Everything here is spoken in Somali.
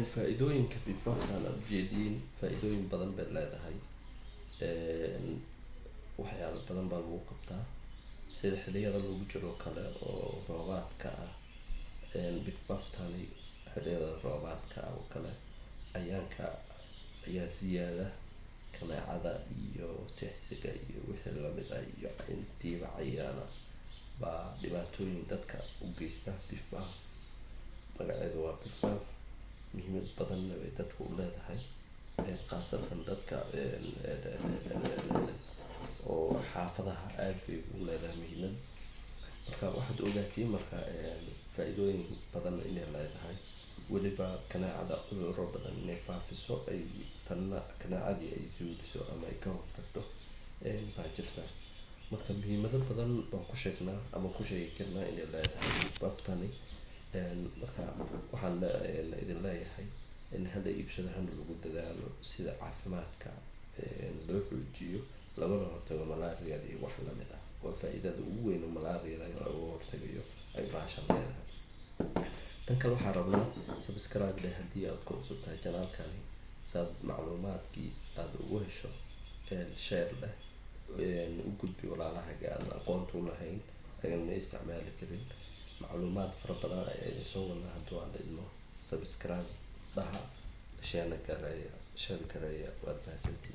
faa'iidooyinka bifafkan aad ujeediin faa'iidooyin badan bay leedahay. Waxyaalo badan baa lagu qabtaa sida xilliyada lagu jiro kale oo roobaadka ah. Bifaftani xilliyada roobaadka oo kale ayaa siyaada kaneecada iyo tixsiga iyo wixii lamid ah iyo intiiba cayaana baa dhibaatooyin dadka u geysta. Bifaf magaceedu waa bifaf, muhiimad badanna bay dadku u leedahay, khaasatan dadka oo xaafadaha aad bay u leedahay muhiimad. Marka waxaad ogaatiin marka faa'iidooyin badan inay leedahay, weliba kaneecada cudurro badan inay faafiso ay tanna kaneecadii ay suuliso ama ay ka hortagto baa jirta. Marka muhiimado badan baan ku sheegnaa ama ku sheegi karnaa inay leedahay bifaftani. Marka waxaan idin leeyahay in hala iibsado hana lagu dadaalo sida caafimaadka loo xoojiyo lagana hortago malaariyada iyo wax lamid ah. Waa faa'iidada ugu weyn oo malaariyada laga hortagayo ay bahashan leedahay. Tan kale waxaan rabnaa subscribe leh haddii aad ku cusub tahay channelkani saad macluumaadkii aad ugu hesho, share leh, u gudbi walaalahaaga aan aqoonta u lahayn ayna isticmaali karin. Macluumaad fara badan ayaa idin soo wadnaa haddii aan idmo. Subscribe dhaha, share gareeya waad mahadsantihiin.